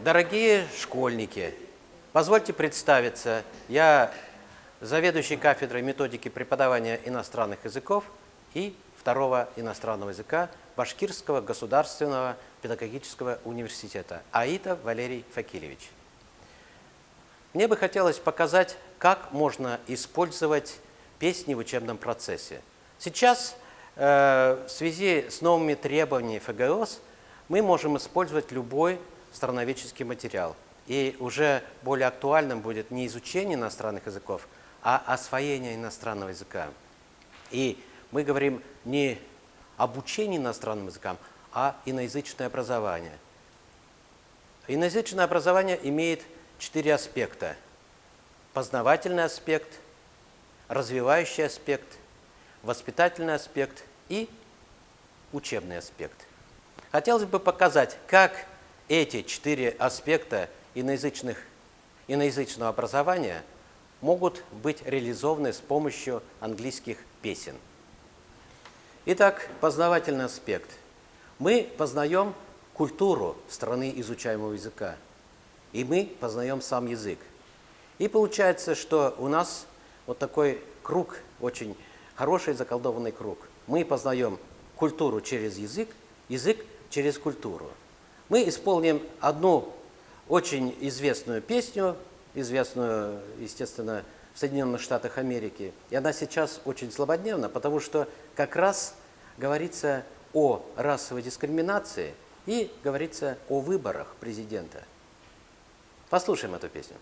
Дорогие школьники, позвольте представиться. Я заведующий кафедрой методики преподавания иностранных языков и второго иностранного языка Башкирского государственного педагогического университета Аитов Валерий Факилевич. Мне бы хотелось показать, как можно использовать песни в учебном процессе. Сейчас в связи с новыми требованиями ФГОС мы можем использовать любой страноведческий материал. И уже более актуальным будет не изучение иностранных языков, а освоение иностранного языка. И мы говорим не об учении иностранным языкам, а иноязычное образование. Иноязычное образование имеет 4 аспекта. Познавательный аспект, развивающий аспект, воспитательный аспект и учебный аспект. Хотелось бы показать, как эти 4 аспекта иноязычного образования могут быть реализованы с помощью английских песен. Итак, познавательный аспект. Мы познаем культуру страны изучаемого языка, и мы познаем сам язык. И получается, что у нас вот такой круг, очень хороший заколдованный круг. Мы познаем культуру через язык, язык через культуру. Мы исполним одну очень известную песню, известную, естественно, в Соединенных Штатах Америки. И она сейчас очень злободневна, потому что как раз говорится о расовой дискриминации и говорится о выборах президента. Послушаем эту песню.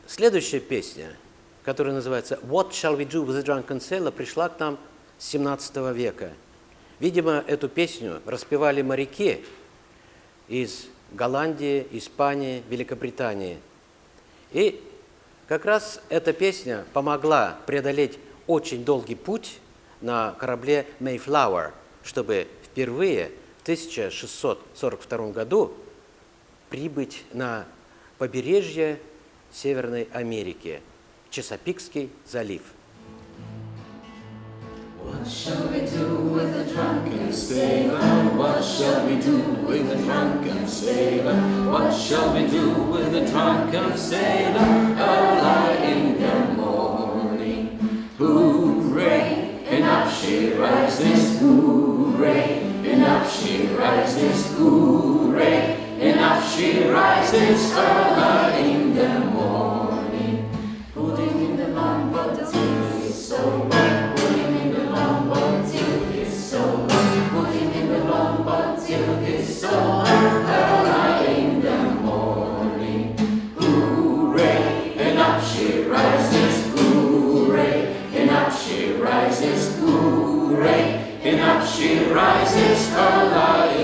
Следующая песня, которая называется «What shall we do with the drunken sailor», пришла к нам с 17 века. Видимо, эту песню распевали моряки из Голландии, Испании, Великобритании. И как раз эта песня помогла преодолеть очень долгий путь на корабле Mayflower, чтобы впервые в 1642 году прибыть на побережье Северной Америки, Чесапикский залив. What shall we do with the drunken sailor? What shall we do with the drunken sailor? What shall we do with the drunken sailor? Early in the morning, hooray! And up she rises, hooray! And up she rises, hooray! And up she rises early in the morning. Put him in the longboat till he's sober. Put him in the longboat till he's sober. Put him in the longboat till he's sober. Early in the morning. Hooray! And up she rises, hooray! And up she rises, hooray! And up she rises early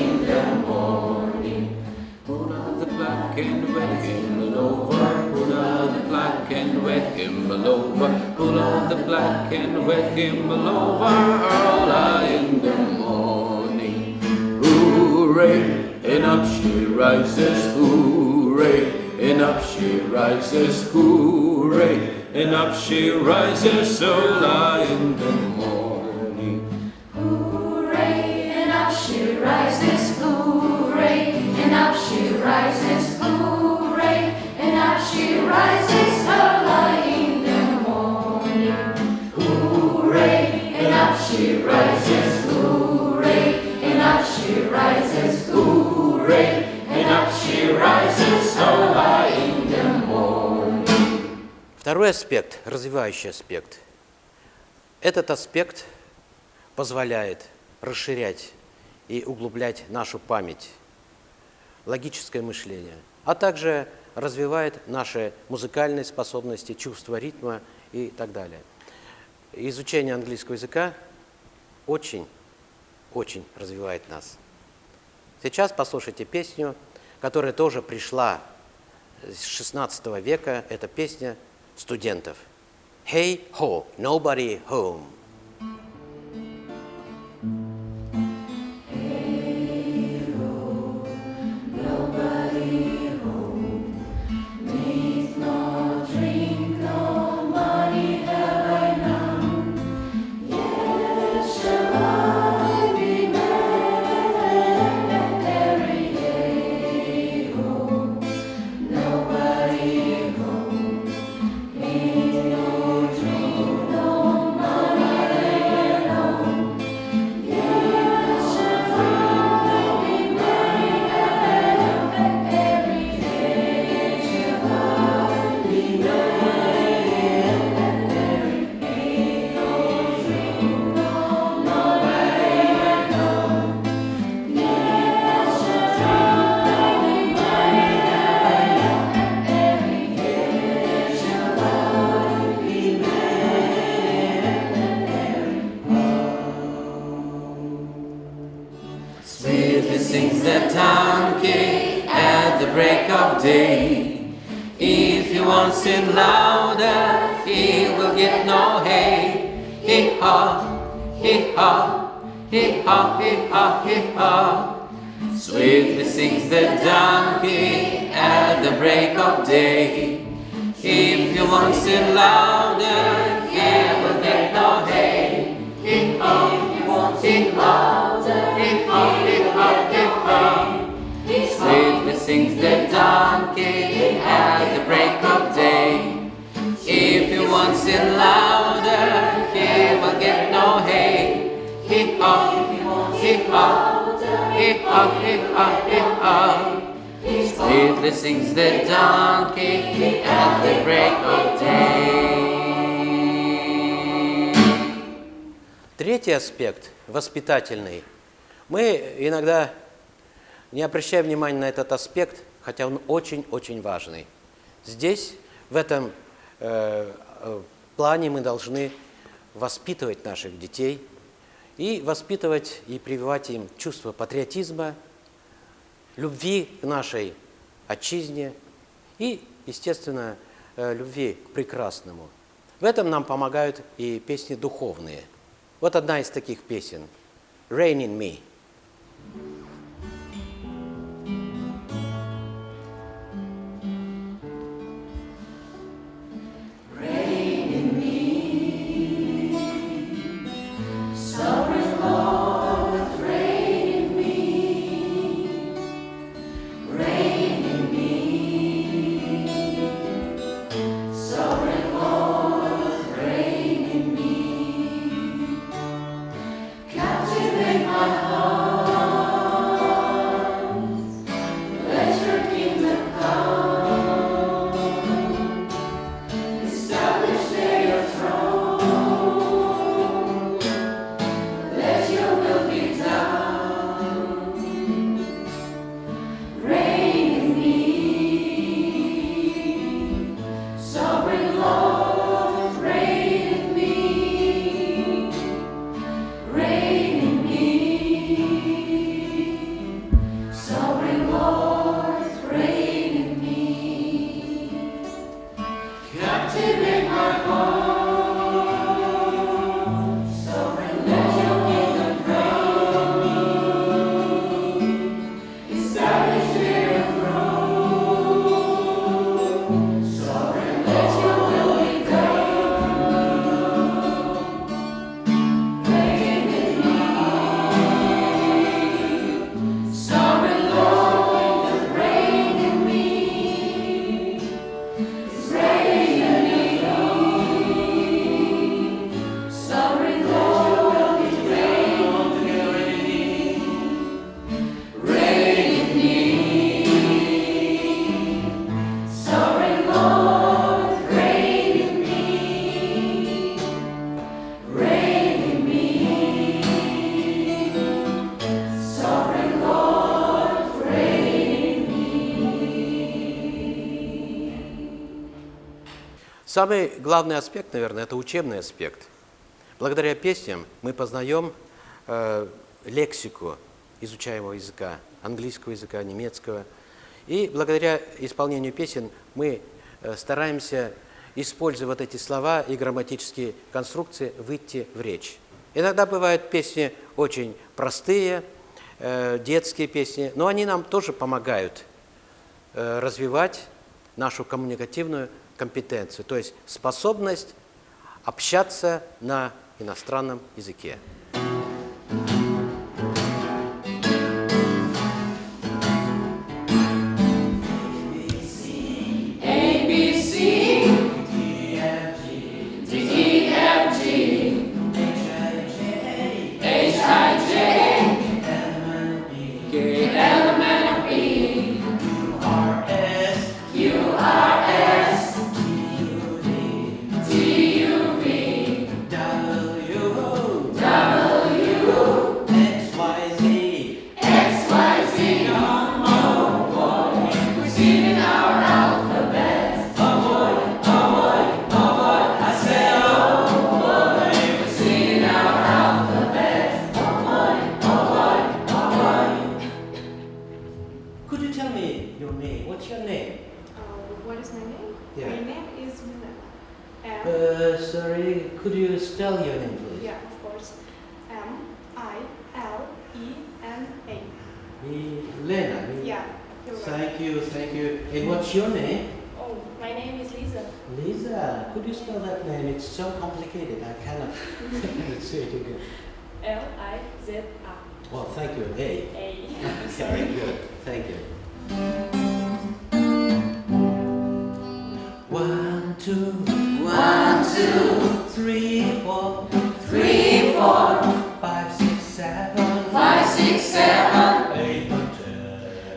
all over. Pull out the black and wet him all over early in the morning. Hooray! And up she rises, hooray! And up she rises, hooray! And up she rises early in the morning. Hooray! And up she rises, hooray! And up she rises, hooray! And up she rises early in the morning. Hooray! And up she rises, hooray! And up she rises, hooray! And up she rises early in the morning. Второй аспект, развивающий аспект. Этот аспект позволяет расширять и углублять нашу память, логическое мышление, а также развивает наши музыкальные способности, чувство ритма и так далее. Изучение английского языка очень развивает нас. Сейчас послушайте песню, которая тоже пришла с 16 века. Это песня студентов. Hey ho, nobody home. Sweetly sings the donkey at the break of day. If he wants it louder, he will get no hay. Hee-haw, hee-haw, hee-haw, hee-haw, hee-haw. Sweetly sings the donkey at the break of day. If he wants it louder, he will get no hay. Hee-haw, hee-haw, hee-haw, hee-haw, hee-haw. Sweetly sings the donkey at the break of day. If he wants it louder, he will get no hay. Hee-haw, hee-haw, hee-haw, hee-haw, hee-haw. Sweetly sings the donkey at the break of day. Третий аспект, воспитательный. Мы иногда не обращаем внимания на этот аспект, хотя он очень-очень важный. Здесь, в этом плане, мы должны воспитывать наших детей и воспитывать и прививать им чувство патриотизма, любви к нашей отчизне и, естественно, любви к прекрасному. В этом нам помогают и песни духовные. Вот одна из таких песен «Rain in Me». Captivate my heart. Самый главный аспект, наверное, это учебный аспект. Благодаря песням мы познаем лексику изучаемого языка, английского языка, немецкого. И благодаря исполнению песен мы стараемся, используя вот эти слова и грамматические конструкции, выйти в речь. Иногда бывают песни очень простые, детские песни, но они нам тоже помогают развивать нашу коммуникативную компетенцию, то есть способность общаться на иностранном языке. Could you tell me your name? What's your name? What is my name? Yeah. My name is Milena. Sorry, could you spell your name, please? Yeah, of course. M-I-L-E-N-A. Lena. Yeah, you're right. Thank you, thank you. And what's your name? Oh, my name is Lisa. Lisa. Could you spell that name? It's so complicated. I cannot say it again. L-I-Z-A. Well, thank you. Hey. A. Very good. Thank you. 1, 2, 1, 2, 3, 4, 3, 4, 5, 6, 7, 5, 6, 7, 8, 9,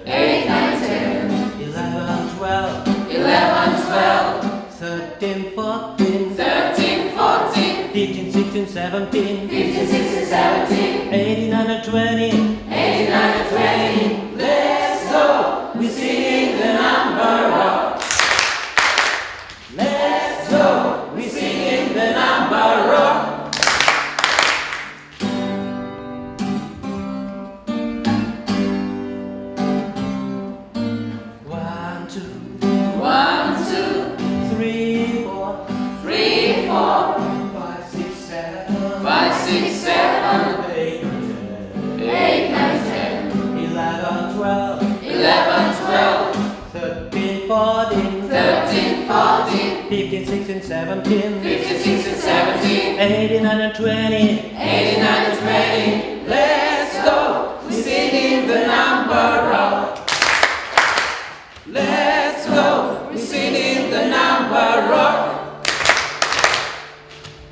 10, 8, 9, 10, 11, 12, 11, 12, 13, 14, 13, 14, 15, 16, 17, 15, 16, 17, 18, 19, 20. 18, 19, 20. Let's go! We're singing the number up. Let's go! We're singing the number up. One, two, 1, 2, 3, 4, 3, 4, 5, 6, 7, 5, 6, 7, 8, 9, 8, 9, 10, 11, 12, 11, 12, 13, 14, 13, 14, 15, 16, 17, 15, 16, 17, 18, 19, 20. 18, 19, 20. Let's go! We're singing the number up. Let's go! We're singing the number up.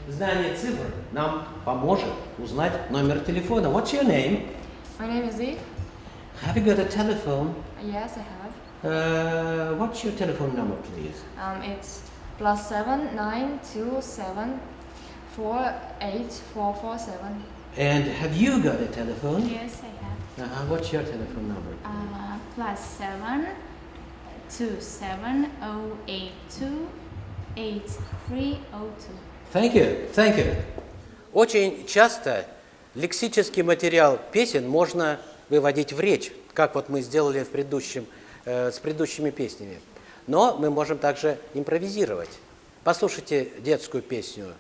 Знание цифр нам поможет узнать номер телефона. What's your name? My name is Eve. Have you got a telephone? Yes, I have. What's your telephone number, please? It's +7 927 48447. And have you got a telephone? Yes, I have. What's your telephone number? +7 27082 8302. Thank you, thank you. Очень часто лексический материал песен можно выводить в речь, как вот мы сделали с предыдущими песнями. Но мы можем также импровизировать. Послушайте детскую песню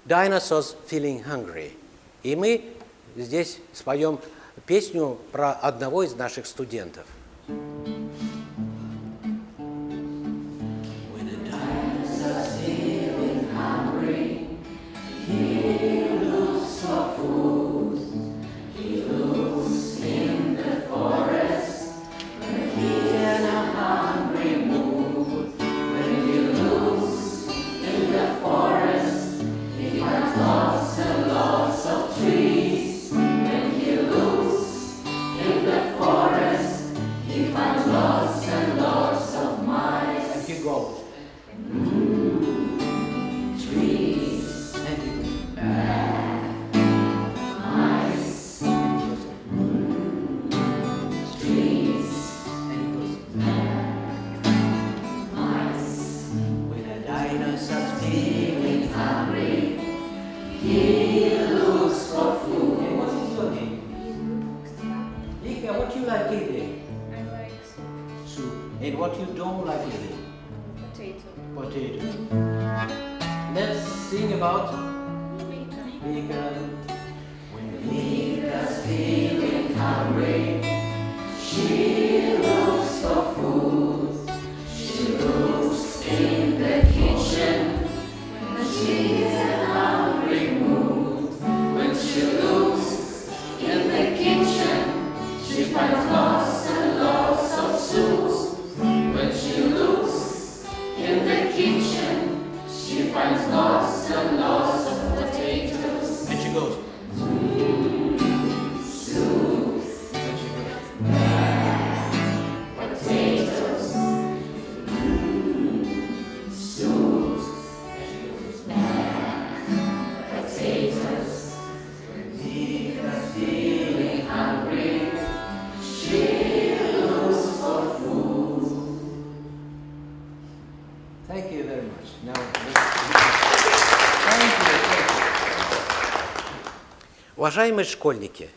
Dinosaurs Feeling Hungry. И мы здесь споем песню про одного из наших студентов. And what you don't like eating? Potato. Potato. Let's sing about Vegan. vegan. When Vika's feeling hungry. She looks for food. She looks in the kitchen when she's in a hungry mood. When she looks in the kitchen, she finds lots and lots of soups. When she looks in the kitchen, she finds lots and lots of potatoes. and she goes. And she goes. Potatoes, soup, potatoes. Vika's feeling hungry. She looks for food. Thank you very much. Now, thank you. Уважаемые школьники,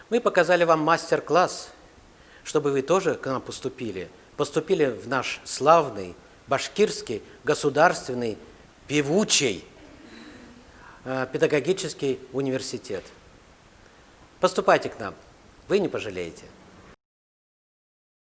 мы показали вам мастер-класс, чтобы вы тоже к нам поступили в наш славный башкирский государственный певучий педагогический университет. Поступайте к нам, вы не пожалеете.